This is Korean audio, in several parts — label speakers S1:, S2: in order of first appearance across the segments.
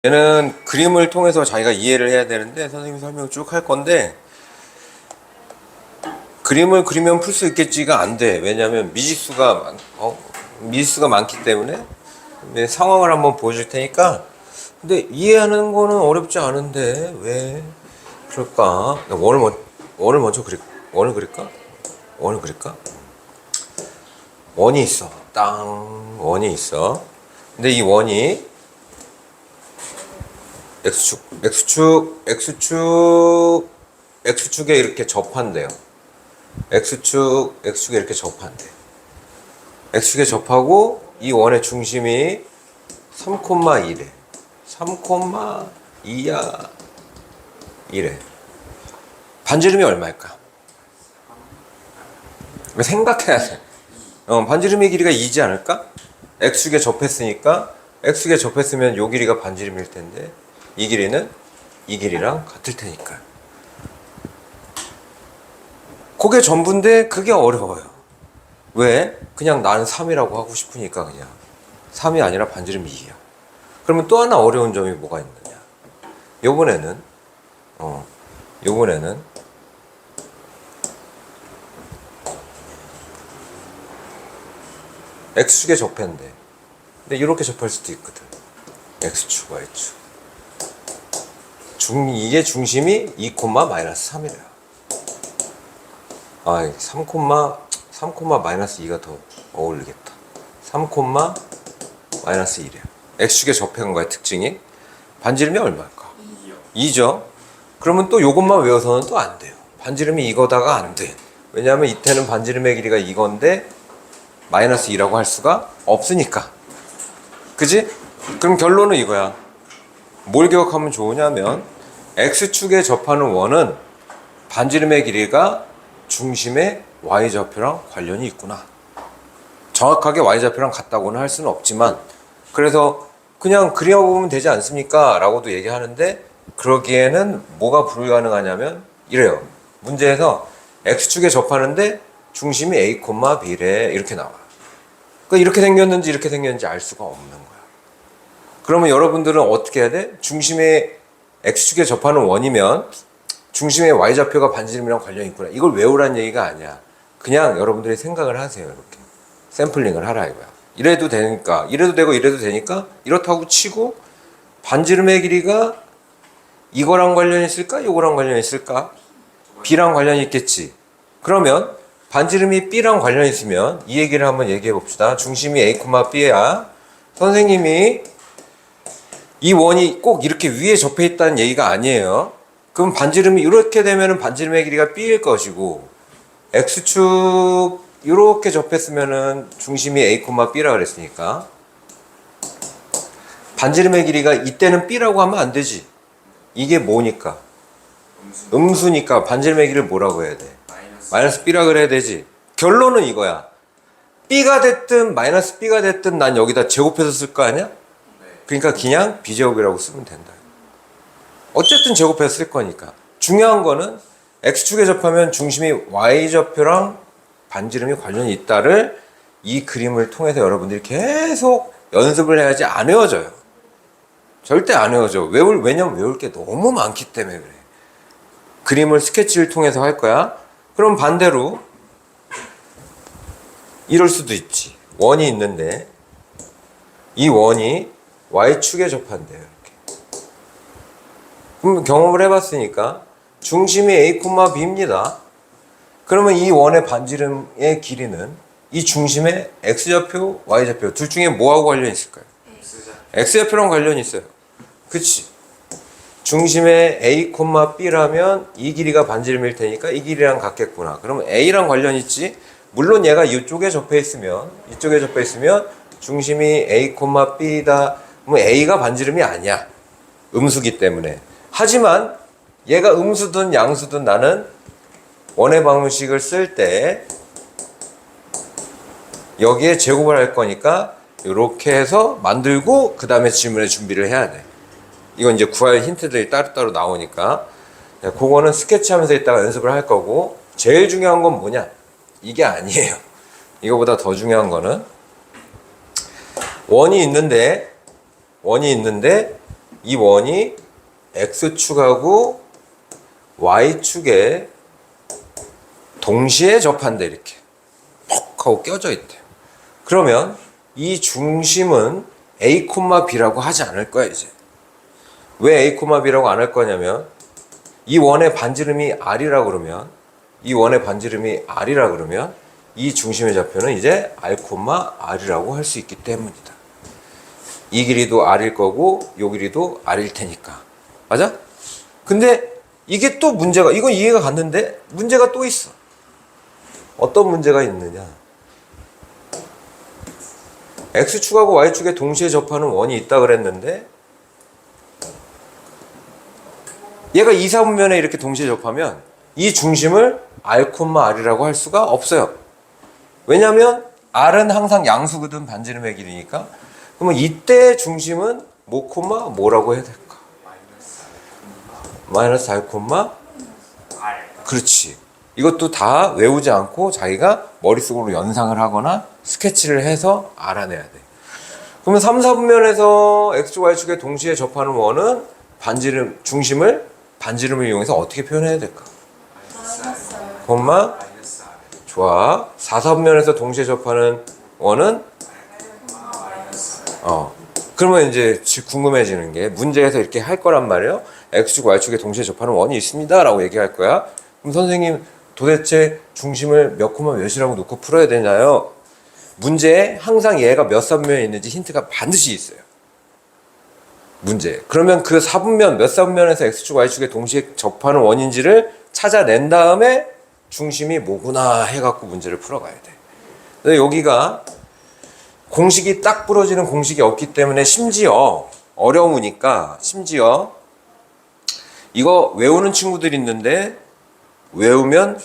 S1: 얘는 그림을 통해서 자기가 이해를 해야 되는데 선생님이 설명 쭉 할 건데 그림을 그리면 풀 수 있겠지가 안 돼. 왜냐하면 미지수가 많기 때문에 상황을 한번 보여줄 테니까. 근데 이해하는 거는 어렵지 않은데 왜 그럴까? 원을 먼저 원을 그릴까? 원을 그릴까? 원이 있어. 땅 원이 있어. 근데 이 원이 X축에 이렇게 접한대요. X축에 이렇게 접한대. X축에 접하고 이 원의 중심이 3,2래. 3,2야. 이래. 반지름이 얼마일까? 생각해야 돼. 반지름의 길이가 2지 않을까? X축에 접했으니까 X축에 접했으면 요 길이가 반지름일 텐데 이 길이는 이 길이랑 같을 테니까. 그게 전부인데 그게 어려워요. 왜? 그냥 나는 3이라고 하고 싶으니까 그냥 3이 아니라 반지름이 2야. 그러면 또 하나 어려운 점이 뭐가 있느냐? 요번에는 X축에 접했는데 근데 이렇게 접할 수도 있거든. X축, Y축. 이게 중심이 2,-3이래요. 3,-2가 더 어울리겠다. 3,-1이래. X축에 접한 거야, 특징이. 반지름이 얼마일까? 2죠. 그러면 또 요것만 외워서는 또 안 돼요. 반지름이 이거다가 안 돼. 왜냐하면 이때는 반지름의 길이가 이건데 -2라고 할 수가 없으니까. 그지? 그럼 결론은 이거야. 뭘 기억하면 좋으냐면 X축에 접하는 원은 반지름의 길이가 중심의 Y좌표랑 관련이 있구나. 정확하게 Y좌표랑 같다고는 할 수는 없지만 그래서 그냥 그려보면 되지 않습니까? 라고도 얘기하는데 그러기에는 뭐가 불가능하냐면 이래요. 문제에서 X축에 접하는데 중심이 A, B래 이렇게 나와. 그러니까 이렇게 생겼는지 알 수가 없는 거야. 그러면 여러분들은 어떻게 해야 돼? 중심의 X축에 접하는 원이면 중심의 Y좌표가 반지름이랑 관련이 있구나. 이걸 외우라는 얘기가 아니야. 그냥 여러분들이 생각을 하세요. 이렇게 샘플링을 하라 이거야. 이래도 되니까 이래도 되고 이래도 되니까 이렇다고 치고 반지름의 길이가 이거랑 관련이 있을까? 이거랑 관련이 있을까? B랑 관련이 있겠지. 그러면 반지름이 B랑 관련이 있으면 이 얘기를 한번 얘기해 봅시다. 중심이 A, B야. 선생님이 이 원이 꼭 이렇게 위에 접해 있다는 얘기가 아니에요. 그럼 반지름이 이렇게 되면은 반지름의 길이가 B일 것이고 X축 이렇게 접했으면은 중심이 A, B라 그랬으니까 반지름의 길이가 이때는 B라고 하면 안 되지. 이게 뭐니까? 음수니까 반지름의 길이를 뭐라고 해야 돼? B라 그래야 되지. 결론은 이거야. B가 됐든 B가 됐든 난 여기다 제곱해서 쓸 거 아니야? 그러니까 그냥 B제곱이라고 쓰면 된다. 어쨌든 제곱해서 쓸 거니까. 중요한 거는 X축에 접하면 중심이 Y좌표랑 반지름이 관련이 있다를 이 그림을 통해서 여러분들이 계속 연습을 해야지 안 외워져요. 절대 안 외워져. 왜냐면 외울 게 너무 많기 때문에 그래. 그림을 스케치를 통해서 할 거야. 그럼 반대로 이럴 수도 있지. 원이 있는데 이 원이 Y축에 접한대요. 이렇게. 그럼 경험을 해봤으니까 중심이 A, B입니다. 그러면 이 원의 반지름의 길이는 이 중심의 X좌표, Y좌표 둘 중에 뭐하고 관련이 있을까요? X좌표랑 관련이 있어요. 그치? 중심의 A, B라면 이 길이가 반지름일 테니까 이 길이랑 같겠구나. 그러면 A랑 관련이 있지? 물론 얘가 이쪽에 접해 있으면 중심이 A, B다. 뭐 A가 반지름이 아니야. 음수기 때문에. 하지만 얘가 음수든 양수든 나는 원의 방정식을 쓸 때 여기에 제곱을 할 거니까 이렇게 해서 만들고 그 다음에 질문의 준비를 해야 돼. 이건 이제 구할 힌트들이 따로따로 나오니까 그거는 스케치하면서 이따가 연습을 할 거고 제일 중요한 건 뭐냐? 이게 아니에요. 이거보다 더 중요한 거는 원이 있는데 이 원이 x축하고 y축에 동시에 접한대. 이렇게 퍽 하고 껴져 있대요. 그러면 이 중심은 a, b라고 하지 않을 거야. 이제 왜 a, b라고 안 할 거냐면 이 원의 반지름이 r이라고 그러면 이 중심의 좌표는 이제 r, r이라고 할 수 있기 때문이다. 이 길이도 r일 거고 이 길이도 r일 테니까. 맞아? 근데 이게 또 문제가, 이건 이해가 갔는데 문제가 또 있어. 어떤 문제가 있느냐? x축하고 y축에 동시에 접하는 원이 있다 그랬는데 얘가 2, 4분면에 이렇게 동시에 접하면 이 중심을 r, r이라고 할 수가 없어요. 왜냐면 r은 항상 양수거든. 반지름의 길이니까. 그러면 이때 중심은 뭐라고 해야 될까? 마이너스 r, 그렇지. 이것도 다 외우지 않고 자기가 머릿속으로 연상을 하거나 스케치를 해서 알아내야 돼. 그러면 3, 4분면에서 x, y축에 동시에 접하는 원은 중심을 반지름을 이용해서 어떻게 표현해야 될까? 콤마 좋아. 4, 4분면에서 동시에 접하는 원은 그러면 이제 궁금해지는 게 문제에서 이렇게 할 거란 말이에요. x축, y축에 동시에 접하는 원이 있습니다 라고 얘기할 거야. 그럼 선생님 도대체 중심을 몇 콤마 몇이라고 놓고 풀어야 되나요? 문제에 항상 얘가 몇 4분면에 있는지 힌트가 반드시 있어요. 문제. 그러면 그 4분면, 몇 4분면에서 x축, y축에 동시에 접하는 원인지를 찾아낸 다음에 중심이 뭐구나 해갖고 문제를 풀어가야 돼. 근데 여기가 공식이 딱 부러지는 공식이 없기 때문에 심지어 어려우니까 이거 외우는 친구들이 있는데 외우면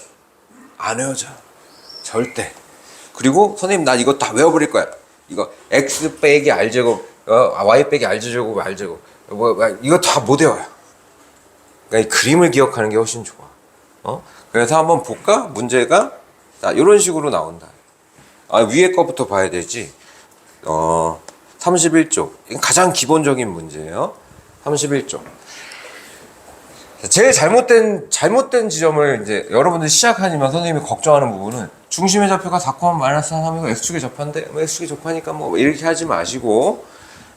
S1: 안 외워져. 절대. 그리고 선생님 나 이거 다 외워버릴 거야. 이거 x 빼기 r제곱 y 빼기 r제곱 r제곱 이거 다 못 외워요. 그러니까 이 그림을 기억하는 게 훨씬 좋아. 그래서 한번 볼까? 문제가 자, 이런 식으로 나온다. 위에 거부터 봐야 되지. 31쪽. 이건 가장 기본적인 문제예요. 31쪽. 제일 잘못된 지점을 이제 여러분들이 시작하니까 선생님이 걱정하는 부분은 중심의 좌표가 4,-3이고 x축에 접한데 x축에 접하니까 뭐 이렇게 하지 마시고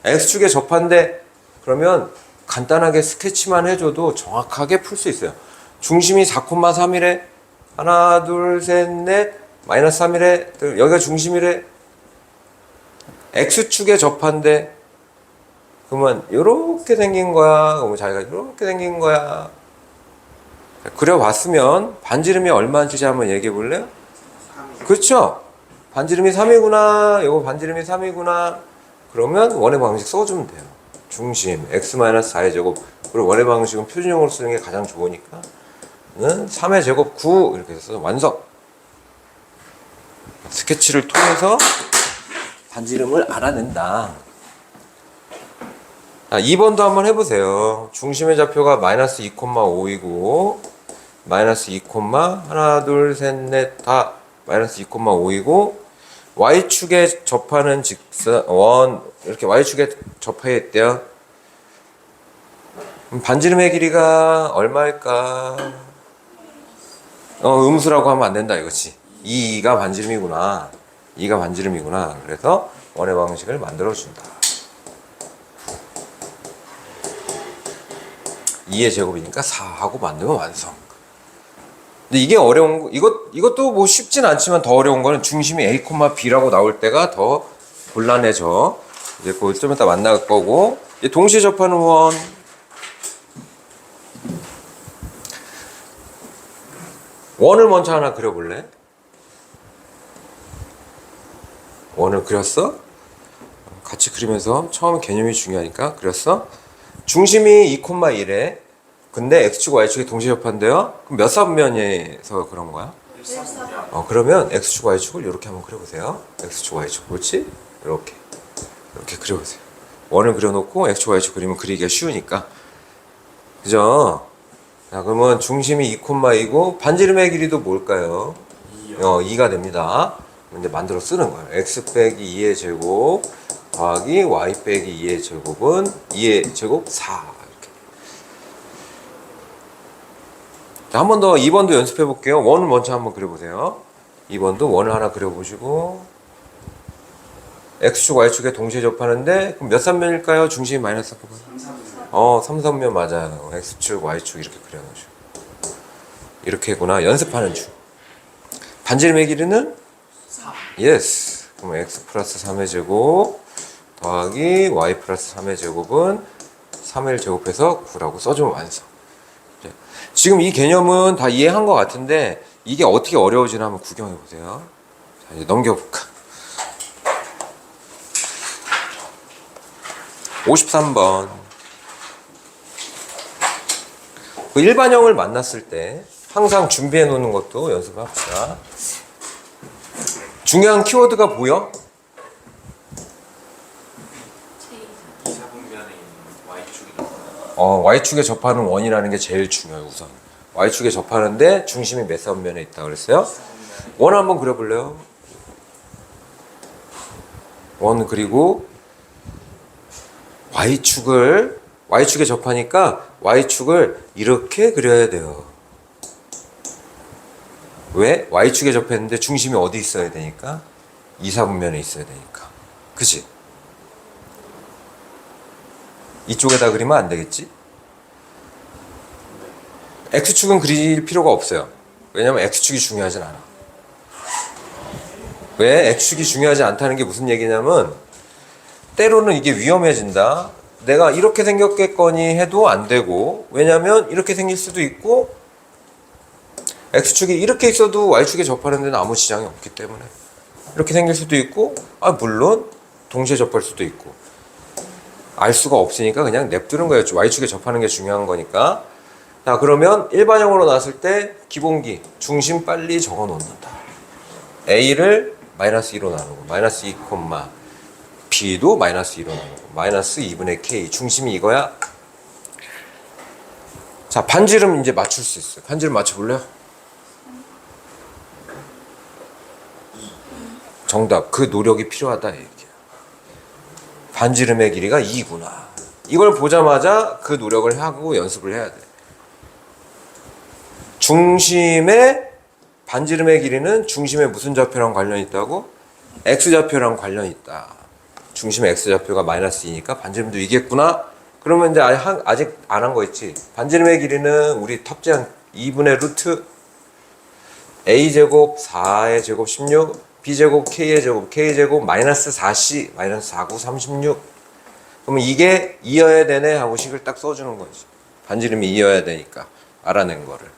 S1: x축에 접한데 그러면 간단하게 스케치만 해줘도 정확하게 풀 수 있어요. 중심이 4,3이래. 하나, 둘, 셋, 넷. 마이너스 3이래. 여기가 중심이래. x축에 접한데 그러면 이렇게 생긴 거야. 그러면 자기가 이렇게 생긴 거야. 그려봤으면 반지름이 얼마인지 한번 얘기해 볼래요? 그렇죠? 반지름이 3이구나. 이거 반지름이 3이구나. 그러면 원의 방식 써주면 돼요. 중심 x-4의 제곱. 그리고 원의 방식은 표준형으로 쓰는 게 가장 좋으니까 는 3의 제곱 9 이렇게 해서 완성. 스케치를 통해서 반지름을 알아낸다. 2번도 한번 해보세요. 중심의 좌표가 마이너스 2,5이고 마이너스 2, 하나, 둘, 셋, 넷, 다 마이너스 2,5이고 y축에 접하는 직선 원 이렇게 y축에 접해 있대요. 반지름의 길이가 얼마일까? 음수라고 하면 안 된다 이거지. 2가 반지름이구나. 2가 반지름이구나. 그래서 원의 방식을 만들어준다. 2의 제곱이니까 4하고 만들면 완성. 근데 이게 어려운 거, 이것도 뭐 쉽진 않지만 더 어려운 거는 중심이 a, b라고 나올 때가 더 곤란해져. 이제 그걸 좀 이따 만날 거고. 이제 동시에 접하는 원. 원을 먼저 하나 그려볼래? 원을 그렸어? 같이 그리면서 처음 개념이 중요하니까 그렸어? 중심이 2,1에 근데 x축, y축이 동시에 접한대요? 그럼 몇 사분면에서 그런 거야? 1사분면. 그러면 x축, y축을 이렇게 한번 그려보세요. x축, y축. 그렇지? 이렇게 그려보세요. 원을 그려놓고 x축, y축 그리면 그리기가 쉬우니까. 그죠? 자, 그러면 중심이 2,2고 반지름의 길이도 뭘까요? 2가 됩니다. 근데 만들어 쓰는 거예요. x 빼기 2의 제곱 더하기 y 빼기 2의 제곱은 2의 제곱 4 이렇게. 자, 한 번 더 2번도 연습해 볼게요. 원을 먼저 한번 그려보세요. 2번도 원을 하나 그려보시고 x축 y축에 동시에 접하는데 그럼 몇 삼면일까요? 중심이 마이너스 3, 3삼면 맞아요. x축 y축 이렇게 그려놓으시고 이렇게구나. 연습하는 중. 반지름의 길이는
S2: 4.
S1: 예스. 그럼 x 플러스 3의 제곱 더하기 y 플러스 3의 제곱은 3을 제곱해서 9라고 써주면 완성. 지금 이 개념은 다 이해한 것 같은데 이게 어떻게 어려워지나 한번 구경해 보세요. 자, 이제 넘겨볼까. 53번. 그 일반형을 만났을 때 항상 준비해 놓는 것도 연습합시다. 중요한 키워드가 보여?
S2: 2사분면에 있는 y축이
S1: Y축에 접하는 원이라는 게 제일 중요해요. 우선 Y축에 접하는데 중심이 몇 사분면에 있다 그랬어요? 원 한번 그려볼래요? 원 그리고 Y축에 접하니까 Y축을 이렇게 그려야 돼요. 왜? Y축에 접했는데 중심이 어디 있어야 되니까? 2사분면에 있어야 되니까. 그치? 이쪽에다 그리면 안 되겠지? X축은 그릴 필요가 없어요. 왜냐면 X축이 중요하진 않아. 왜? X축이 중요하지 않다는 게 무슨 얘기냐면 때로는 이게 위험해진다. 내가 이렇게 생겼겠거니 해도 안 되고, 왜냐면 이렇게 생길 수도 있고 X축이 이렇게 있어도 Y축에 접하는 데는 아무 지장이 없기 때문에 이렇게 생길 수도 있고, 물론 동시에 접할 수도 있고 알 수가 없으니까 그냥 냅두는 거예요. Y축에 접하는 게 중요한 거니까. 자, 그러면 일반형으로 나왔을 때 기본기 중심 빨리 적어 놓는다. A를 마이너스 2로 나누고 마이너스 2, B도 마이너스 2로 나누고 마이너스 2분의 K. 중심이 이거야. 자, 반지름 이제 맞출 수 있어요. 반지름 맞춰볼래요? 정답. 그 노력이 필요하다 얘기야. 반지름의 길이가 2구나. 이걸 보자마자 그 노력을 하고 연습을 해야 돼. 중심의 반지름의 길이는 중심의 무슨 좌표랑 관련이 있다고? x좌표랑 관련이 있다. 중심의 x좌표가 마이너스 2니까 반지름도 이겠구나. 그러면 이제 아직 안 한 거 있지. 반지름의 길이는 우리 탑재한 2분의 루트 a제곱 4의 제곱 16 b제곱 k의 제곱 k제곱 마이너스 4c 마이너스 4, 9, 36. 그러면 이게 2여야 되네 하고 식을 딱 써주는 거지. 반지름이 2여야 되니까 알아낸 거를.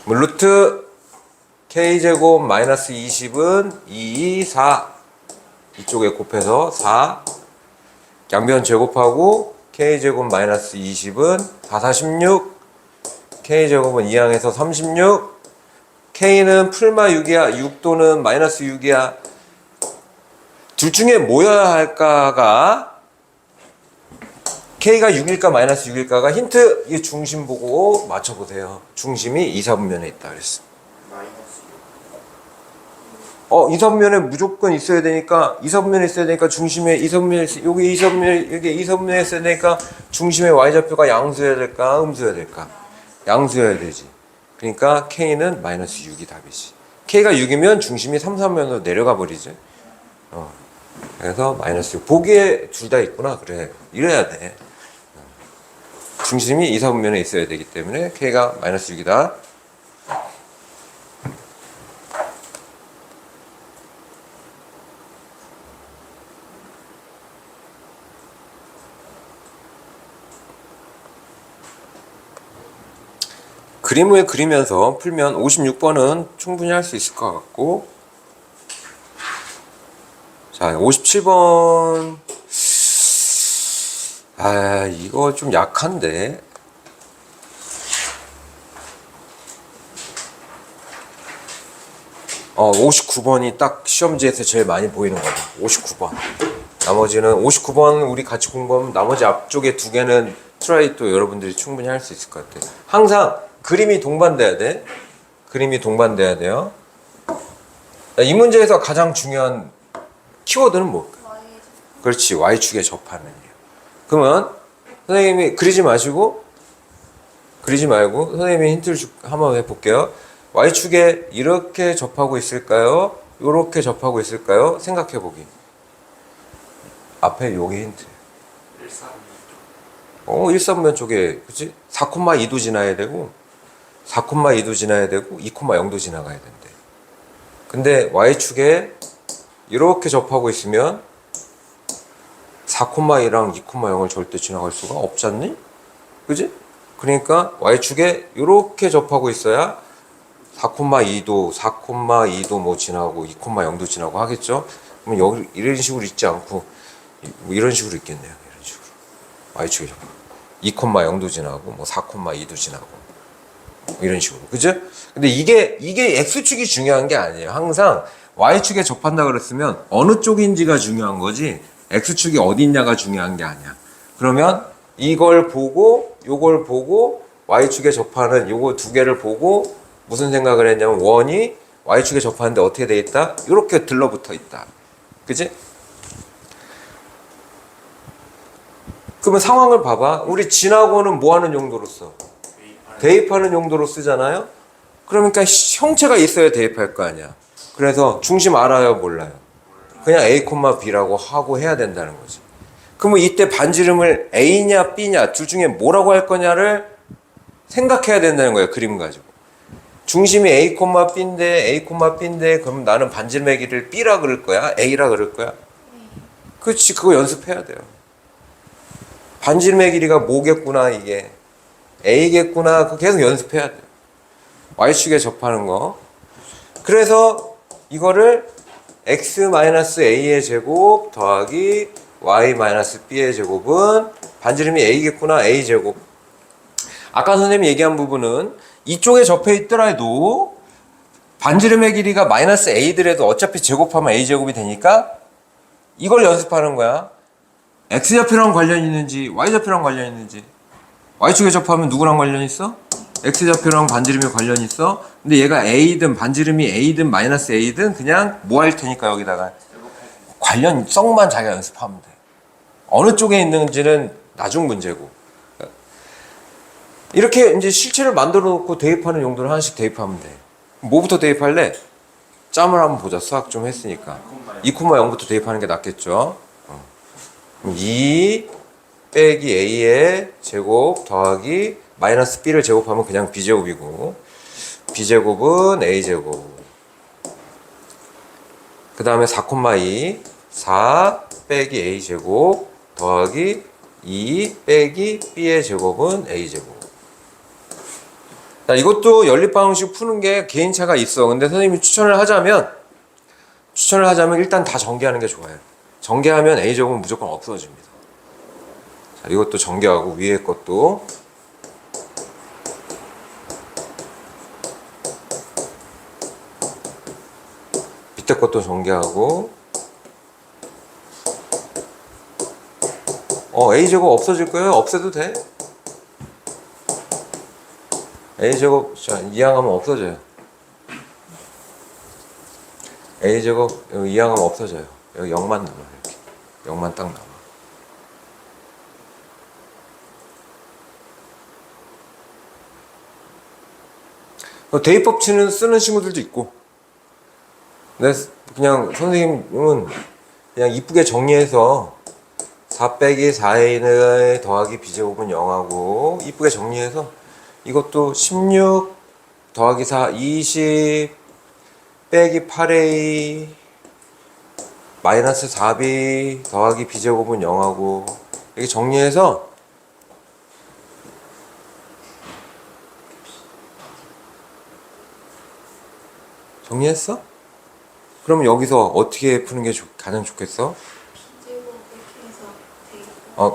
S1: 루트 k제곱 마이너스 20은 2, 4 이쪽에 곱해서 4 양변 제곱하고 k제곱 마이너스 20은 4, 4, 16 k제곱은 2항에서 36 K는 풀마 6이야. 6도는 마이너스 6이야. 둘 중에 뭐여야 할까가 K가 6일까 마이너스 6일까가 힌트. 이 중심 보고 맞춰보세요. 중심이 2사분면에 있다 그랬어.
S2: 마이너스
S1: 2사분면에 무조건 있어야 되니까 2사분면에 있어야 되니까 중심에 2사분면에 여기 2사분면에 여기 2사분면에 있어야 되니까 중심의 y좌표가 양수여야 될까 음수여야 될까? 양수여야 되지. 그러니까 K는 마이너스 6이 답이지. K가 6이면 중심이 3, 3면으로 내려가 버리지. 그래서 마이너스 6. 보기에 둘 다 있구나. 그래. 이래야 돼. 중심이 2, 4분면에 있어야 되기 때문에 K가 마이너스 6이다. 그림을 그리면서 풀면 56번은 충분히 할 수 있을 것 같고, 자 57번 이거 좀 약한데. 59번이 딱 시험지에서 제일 많이 보이는 거다. 59번. 나머지는 59번 우리 같이 공부하면 나머지 앞쪽에 두 개는 트라이 또 여러분들이 충분히 할 수 있을 것 같아요. 항상 그림이 동반돼야 돼. 그림이 동반돼야 돼요. 이 문제에서 가장 중요한 키워드는 뭘까요? 그렇지. y축에 접하는요. 그러면 선생님이 그리지 말고 선생님이 힌트를 한번 해볼게요. y축에 이렇게 접하고 있을까요? 이렇게 접하고 있을까요? 생각해보기. 앞에 요게 힌트. 1,3면 쪽에 그치? 4,2도 지나야 되고 4,2도 지나야 되고 2,0도 지나가야 된대. 근데 y축에 이렇게 접하고 있으면 4,2랑 2,0을 절대 지나갈 수가 없잖니? 그지? 그러니까 y축에 이렇게 접하고 있어야 4,2도 뭐 지나고 2,0도 지나고 하겠죠? 그럼 여기 이런 식으로 있지 않고 뭐 이런 식으로 있겠네요. 이런 식으로 y축에 접하고 2,0도 지나고 뭐 4,2도 지나고 뭐 이런 식으로. 그죠? 근데 이게 x축이 중요한 게 아니에요. 항상 y축에 접한다 그랬으면 어느 쪽인지가 중요한 거지 x축이 어디 있냐가 중요한 게 아니야. 그러면 이걸 보고 요걸 보고 y축에 접하는 요거 두 개를 보고 무슨 생각을 했냐면 원이 y축에 접하는데 어떻게 돼 있다? 이렇게 들러붙어 있다. 그치? 그러면 상황을 봐봐. 우리 지나고는 뭐 하는 용도로 써? 대입하는 용도로 쓰잖아요. 그러니까 형체가 있어야 대입할 거 아니야. 그래서 중심 알아요, 몰라요? 그냥 A, B라고 하고 해야 된다는 거지. 그러면 이때 반지름을 A냐 B냐 둘 중에 뭐라고 할 거냐를 생각해야 된다는 거예요. 그림 가지고. 중심이 A, B인데 그럼 나는 반지름의 길이를 B라 그럴 거야? A라 그럴 거야? 그렇지. 그거 연습해야 돼요. 반지름의 길이가 뭐겠구나 이게. A겠구나. 그거 계속 연습해야 돼요. Y축에 접하는 거. 그래서 이거를 x-a의 제곱 더하기 y-b의 제곱은 반지름이 a겠구나. a제곱. 아까 선생님이 얘기한 부분은 이쪽에 접해 있더라도 반지름의 길이가 마이너스 a더라도 어차피 제곱하면 a제곱이 되니까 이걸 연습하는 거야. x좌표랑 관련 있는지 y좌표랑 관련 있는지. y축에 접하면 누구랑 관련 있어? x좌표랑 반지름이 관련 있어. 근데 얘가 a든 반지름이 a든 마이너스 a든 그냥 뭐 할 테니까 여기다가 관련성만 자기가 연습하면 돼. 어느 쪽에 있는지는 나중 문제고. 이렇게 이제 실체를 만들어 놓고 대입하는 용도를 하나씩 대입하면 돼. 뭐부터 대입할래? 짬을 한번 보자. 수학 좀 했으니까. 2,0부터 대입하는 게 낫겠죠. 2 빼기 a의 제곱 더하기 마이너스 b를 제곱하면 그냥 b제곱이고 b제곱은 a제곱. 그 다음에 4,2 4 빼기 a제곱 더하기 2 빼기 b의 제곱은 a제곱. 자, 이것도 연립방식 푸는 게 개인차가 있어. 근데 선생님이 추천을 하자면 일단 다 전개하는 게 좋아요. 전개하면 a제곱은 무조건 없어집니다. 자, 이것도 전개하고 위에 것도 밑에 것도 전개하고 a제곱 없어질 거예요? 없애도 돼. a제곱 이항하면 없어져요. a제곱 여기 이항하면 없어져요. 여기 0만 남아. 이렇게 0만 딱 남아. 대입법 쓰는 친구들도 있고. 근데 그냥 선생님은 그냥 이쁘게 정리해서 4 빼기 4a 더하기 b제곱은 0하고 이쁘게 정리해서 이것도 16 더하기 4 20 빼기 8a 마이너스 4b 더하기 b제곱은 0하고 이렇게 정리해서 정리했어? 그러면 여기서 어떻게 푸는 게 가장 좋겠어?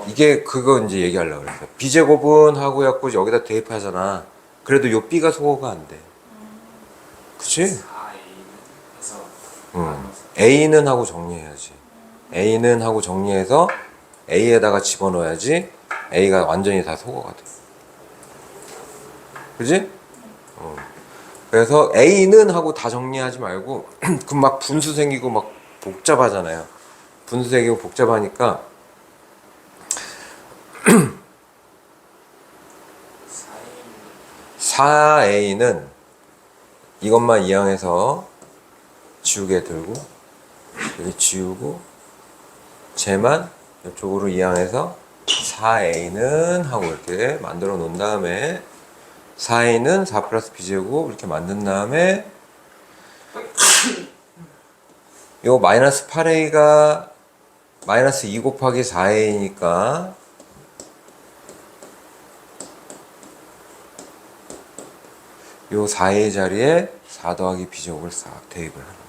S1: 이게 그거 이제 얘기하려고 그랬어. b제곱은 하고 해갖고 여기다 대입하잖아. 그래도 요 b가 소거가 안 돼. 그치? a는 하고 정리해야지. a는 하고 정리해서 a에다가 집어넣어야지 a가 완전히 다 소거가 돼. 그치? 그래서 a는 하고 다 정리하지 말고 그럼 막 분수 생기고 막 복잡하잖아요. 분수대기고 복잡하니까 4a는 이것만 이항해서 지우개 들고 여기 지우고 쟤만 이쪽으로 이항해서 4a는 하고 이렇게 만들어 놓은 다음에 4a는 4 플러스 b제곱 이렇게 만든 다음에 요 마이너스 8a가 마이너스 2 곱하기 4a니까 요 4a 자리에 4 더하기 b제곱을 싹 대입을 하는 거예요.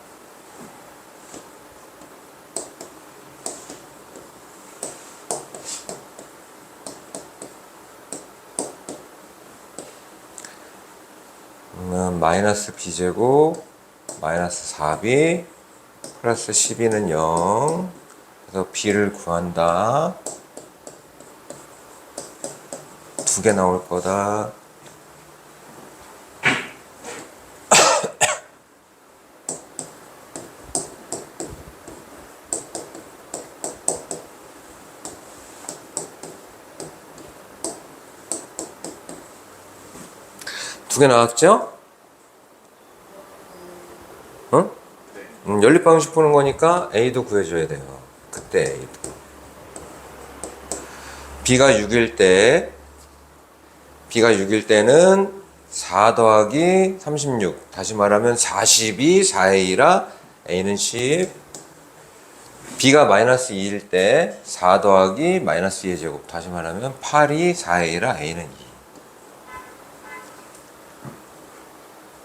S1: 마이너스 b제곱 마이너스 4b 플러스 12는 0 그래서 b를 구한다. 두 개 나올 거다. 두 개 나왔죠? 응? 연립방식 푸는 거니까 A도 구해줘야 돼요. 그때 A도. B가 6일 때는 4 더하기 36. 다시 말하면 40이 4A라 A는 10. B가 마이너스 2일 때 4 더하기 마이너스 2의 제곱. 다시 말하면 8이 4A라 A는 2.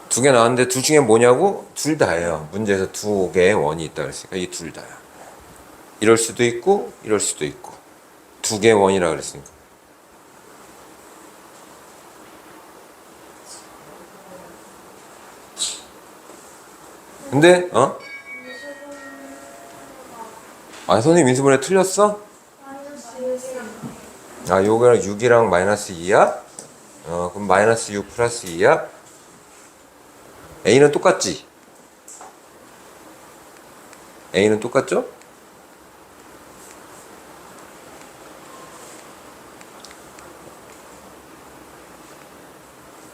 S1: 두 개 나왔는데 둘 중에 뭐냐고? 둘 다예요. 문제에서 두 개의 원이 있다 그랬으니까 이 둘 다야. 이럴 수도 있고 이럴 수도 있고 두 개의 원이라 그랬으니까. 근데 선생님 민수분해 틀렸어? 요거랑 6이랑 마이너스 2야? 그럼 마이너스 6 플러스 2야? A는 똑같지? A는 똑같죠?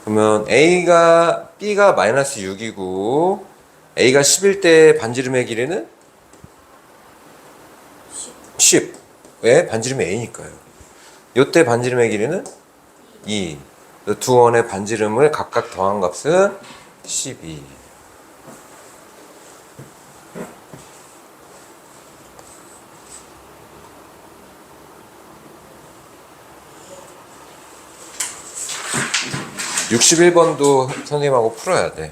S1: 그러면 B가 마이너스 6이고 A가 10일 때 반지름의 길이는 10. 왜? 반지름이 A니까요. 요때 반지름의 길이는 2. 두 원의 반지름을 각각 더한 값은 12. (61번도) 선생님하고 풀어야 돼.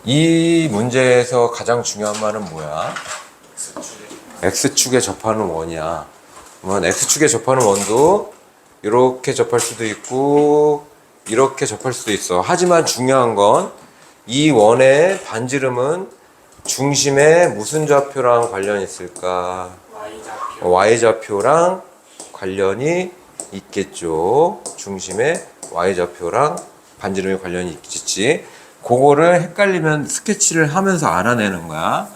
S1: 이 문제에서 가장 중요한 말은 뭐야? X축에 접하는 원이야. 그러면 X축에 접하는 원도 이렇게 접할 수도 있고 이렇게 접할 수도 있어. 하지만 중요한 건 이 원의 반지름은 중심에 무슨 좌표랑 관련이 있을까? Y좌표랑 관련이 있겠죠. 중심에 Y좌표랑 반지름의 관련이 있겠지. 그거를 헷갈리면 스케치를 하면서 알아내는 거야.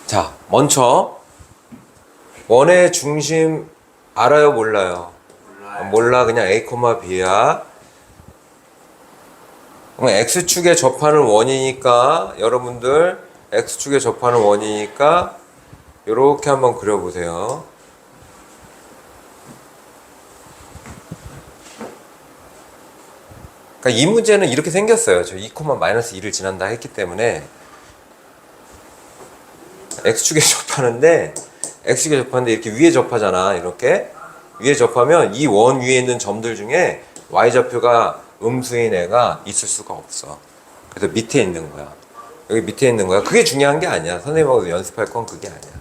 S1: 자, 먼저 원의 중심 알아요, 몰라요? 몰라. 그냥 A, B야. 그럼 X축에 접하는 원이니까 여러분들 X축에 접하는 원이니까 이렇게 한번 그려보세요. 그러니까 이 문제는 이렇게 생겼어요. 저 2, 마이너스 2를 지난다 했기 때문에 X축에 접하는데 이렇게 위에 접하잖아. 이렇게 위에 접하면 이 원 위에 있는 점들 중에 Y좌표가 음수인 애가 있을 수가 없어. 그래서 밑에 있는 거야. 여기 밑에 있는 거야. 그게 중요한 게 아니야. 선생님하고 연습할 건 그게 아니야.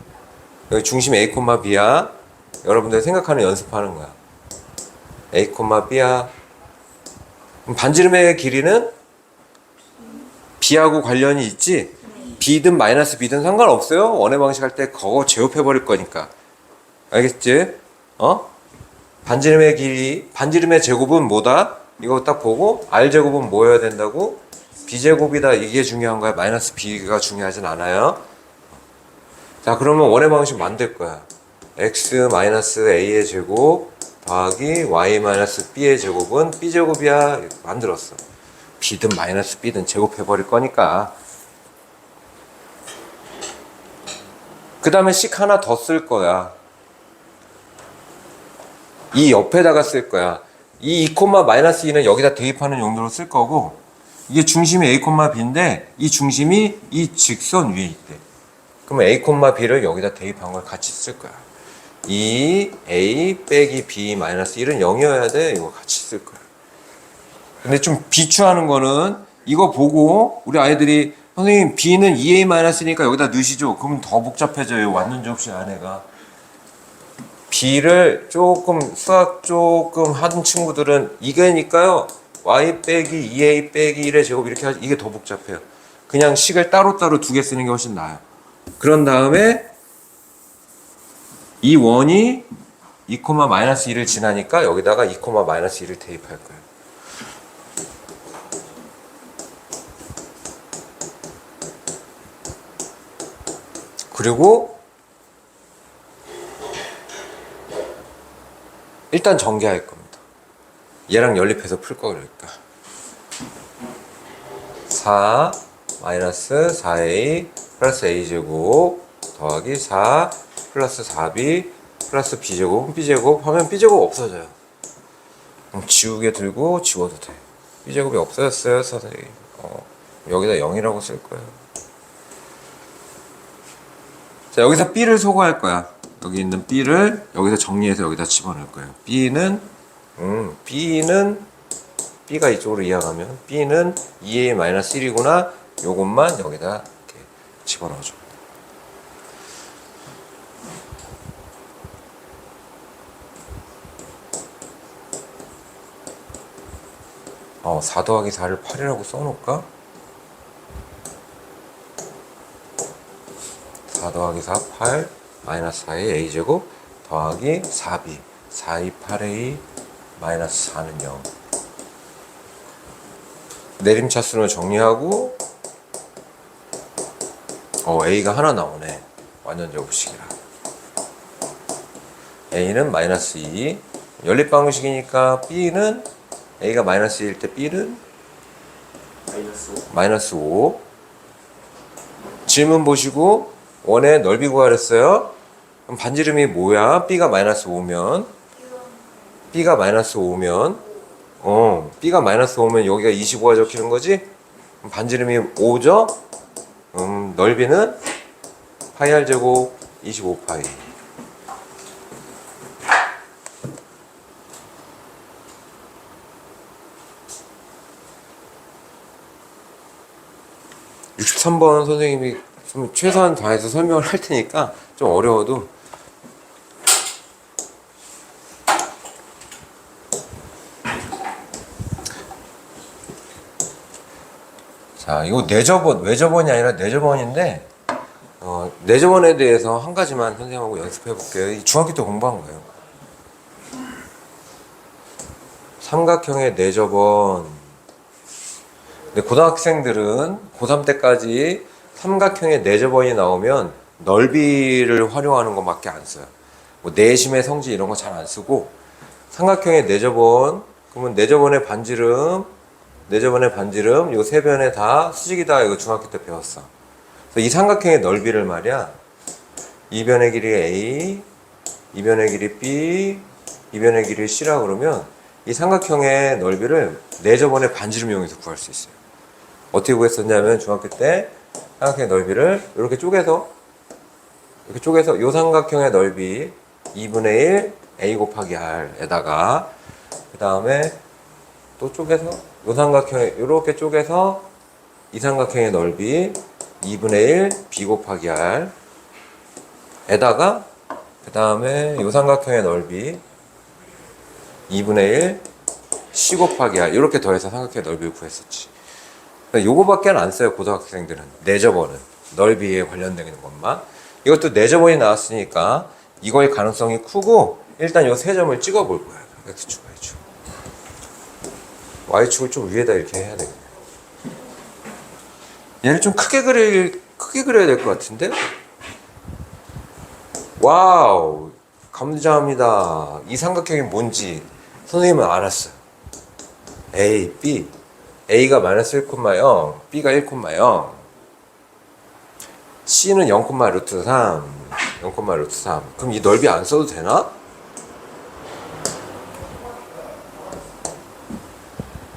S1: 여기 중심 A, B야. 여러분들 생각하는 연습하는 거야. A, B야. 그럼 반지름의 길이는 B하고 관련이 있지? B든 마이너스 B든 상관없어요. 원의 방식 할 때 그거 제곱해 버릴 거니까. 알겠지? 반지름의 길이, 반지름의 제곱은 뭐다? 이거 딱 보고 R제곱은 뭐여야 된다고? B제곱이다. 이게 중요한 거야. 마이너스 B가 중요하진 않아요. 자, 그러면 원의 방식 만들 거야. X 마이너스 A의 제곱 더하기 Y 마이너스 B의 제곱은 B제곱이야. 만들었어. B든 마이너스 B든 제곱해버릴 거니까. 그 다음에 식 하나 더 쓸 거야. 이 옆에다가 쓸 거야. 이 2, 마이너스 2는 여기다 대입하는 용도로 쓸 거고, 이게 중심이 A, B인데 이 중심이 이 직선 위에 있대. 그러면 A, B를 여기다 대입한 걸 같이 쓸 거야. 2A 빼기 B 마이너스 1은 0이어야 돼. 이거 같이 쓸 거야. 근데 좀 비추하는 거는 이거 보고 우리 아이들이 선생님 B는 2A 마이너스니까 여기다 넣으시죠. 그러면 더 복잡해져요. 완전 접시 안에가. B를 조금 수학 조금 하던 친구들은 이게니까요. Y 빼기 2A 빼기 1의 제곱 이렇게 하지. 이게 더 복잡해요. 그냥 식을 따로따로 두 개 쓰는 게 훨씬 나아요. 그런 다음에 이 원이 2, 마이너스 1을 지나니까 여기다가 2, 마이너스 1을 대입할 거예요. 그리고 일단 전개할 겁니다. 얘랑 연립해서 풀 거니까 4 마이너스 4a 플러스 a제곱 더하기 4 플러스 4b 플러스 b제곱 b제곱 하면 b제곱 없어져요. 지우개 들고 지워도 돼. b제곱이 없어졌어요 선생님. 여기다 0이라고 쓸 거예요. 자, 여기서 b를 소거할 거야. 여기 있는 b를 여기서 정리해서 여기다 집어넣을 거예요. b는 b가 이쪽으로 이어가면 b는 2a-1이구나. 요것만 여기다 이렇게 집어넣어줘. 어, 4 더하기 4를 8이라고 써놓을까? 4 더하기 4, 8 마이너스 4의 a제곱 더하기 4b 4, 2, 8a 마이너스 4는 0. 내림차순을 정리하고 a가 하나 나오네. 완전 제곱식이라. a는 마이너스 2. 연립 방식이니까 b는 a가 마이너스 1일 때 b는 마이너스 5. 질문 보시고 원의 넓이 구하랬어요. 그럼 반지름이 뭐야? b가 마이너스 5면 b가 마이너스 5면 b가 마이너스 5면 여기가 25가 적히는 거지? 그럼 반지름이 5죠? 넓이는 파이 r 제곱 25파이. (63번) 선생님이 좀 최소한 다해서 설명을 할 테니까 좀 어려워도 자, 이거 내저번, 외저번이 아니라 내저번인데 내저번에 대해서 한 가지만 선생님하고 연습해 볼게요. 중학교 때 공부한 거예요. 삼각형의 내저번. 근데 고등학생들은 고3 때까지 삼각형의 내저번이 나오면 넓이를 활용하는 것밖에 안 써요. 뭐 내심의 성질 이런 거 잘 안 쓰고 삼각형의 내저번, 그러면 내저번의 반지름 요 세 변에 다 수직이다. 이거 중학교 때 배웠어. 그래서 이 삼각형의 넓이를 말이야. 이 변의 길이 A, 이 변의 길이 B, 이 변의 길이 C라 그러면 이 삼각형의 넓이를 내저번의 반지름 이용해서 구할 수 있어요. 어떻게 구했었냐면 중학교 때 삼각형의 넓이를 이렇게 쪼개서 이 삼각형의 넓이 2분의 1 A 곱하기 R에다가 그 다음에 또 쪼개서 이 삼각형에 이렇게 쪼개서 이 삼각형의 넓이 2분의 1 B 곱하기 R 에다가 그 다음에 이 삼각형의 넓이 2분의 1 C 곱하기 R 이렇게 더해서 삼각형의 넓이를 구했었지. 요거밖에 안 써요 고등학생들은. 내저번은 넓이에 관련된 것만. 이것도 내저번이 나왔으니까 이거의 가능성이 크고 일단 요 세 점을 찍어 볼 거야. X축, Y축. Y축을 좀 위에다 이렇게 해야 되겠네. 얘를 좀 크게 그려야 될 것 같은데? 와우! 감사합니다. 이 삼각형이 뭔지 선생님은 알았어요. A, B. A가 마이너스 1,0, B가 1,0. C는 0, 루트 3. 0, 루트 3. 그럼 이 넓이 안 써도 되나?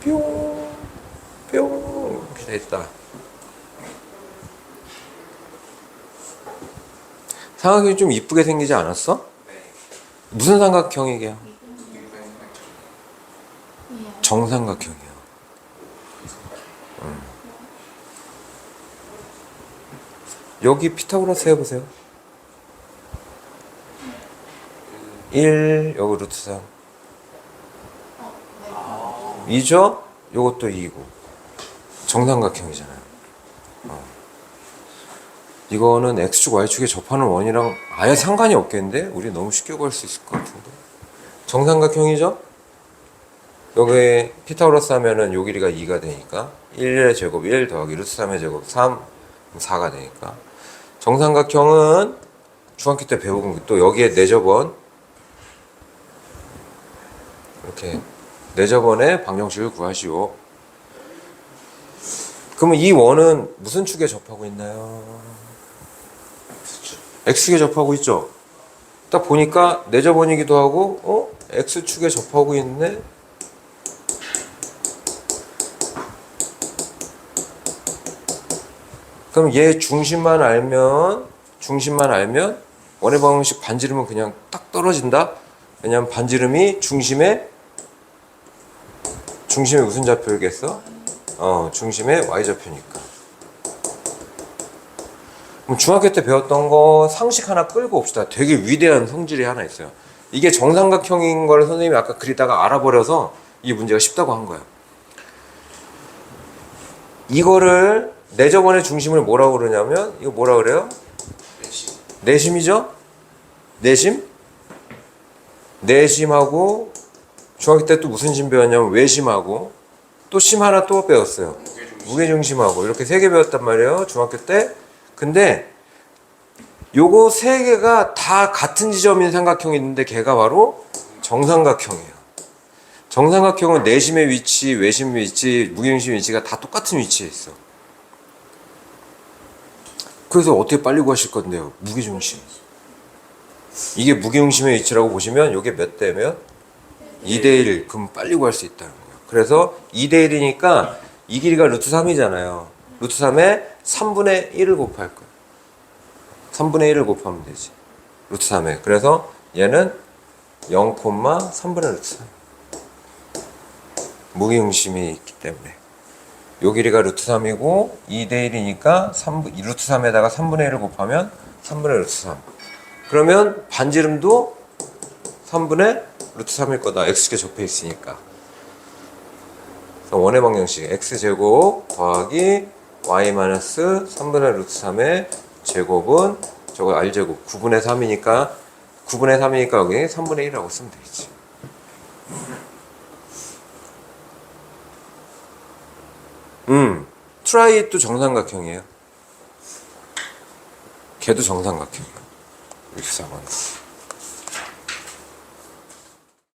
S1: 뿅, 뿅. 이렇게 돼있다. 삼각형이 좀 이쁘게 생기지 않았어? 무슨 삼각형이게요? 정삼각형이요. 여기 피타고라스 해보세요. 1, 여기 루트 3. 2죠? 요것도 2고. 정삼각형이잖아요. 이거는 X축, Y축에 접하는 원이랑 아예 상관이 없겠는데? 우리 너무 쉽게 구할 수 있을 것 같은데. 정삼각형이죠? 여기에 피타고라스 하면은 요 길이가 2가 되니까 1의 제곱 1 더하기 루트 3의 제곱 3, 4가 되니까 정삼각형은 중학교 때 배운 또 여기에 4저번 이렇게 4저번의 방정식을 구하시오. 그러면 이 원은 무슨 축에 접하고 있나요? X축에 접하고 있죠? 딱 보니까 4저번이기도 하고 X축에 접하고 있네? 그럼 얘 중심만 알면 원의 방정식 반지름은 그냥 딱 떨어진다? 왜냐면 반지름이 중심에 무슨 좌표겠어? 중심에 Y좌표니까. 그럼 중학교 때 배웠던 거 상식 하나 끌고 옵시다. 되게 위대한 성질이 하나 있어요. 이게 정삼각형인 걸 선생님이 아까 그리다가 알아버려서 이 문제가 쉽다고 한 거예요. 이거를 내저번의 중심을 뭐라고 그러냐면 이거 뭐라 그래요? 내심이죠? 내심? 내심하고 중학교 때 또 무슨 심 배웠냐면 외심하고 또 심 하나 또 배웠어요. 무게중심하고 이렇게 3개 배웠단 말이에요. 중학교 때. 근데 요거 3개가 다 같은 지점인 삼각형이 있는데 걔가 바로 정삼각형이에요. 정삼각형은 내심의 위치, 외심 위치, 무게중심 위치가 다 똑같은 위치에 있어. 그래서 어떻게 빨리 구하실 건데요? 무게중심. 이게 무게중심의 위치라고 보시면 이게 몇 대 몇? 2대1. 그럼 빨리 구할 수 있다는 거예요. 그래서 2대1이니까 이 길이가 루트 3이잖아요. 루트 3에 3분의 1을 곱할 거예요. 3분의 1을 곱하면 되지. 루트 3에. 그래서 얘는 0,3분의 루트 3. 무게중심이 있기 때문에. 요 길이가 루트 3이고 2대1이니까 루트 3에다가 3분의 1을 곱하면 3분의 루트 3. 그러면 반지름도 3분의 루트 3일 거다. X축에 접해 있으니까. 그래서 원의 방정식 X제곱 더하기 Y-3분의 루트 3의 제곱은 저거 R제곱 9분의 3이니까 여기 3분의 1이라고 쓰면 되겠지. 트라이도 정삼각형이에요. 걔도 정삼각형이에요. 64번.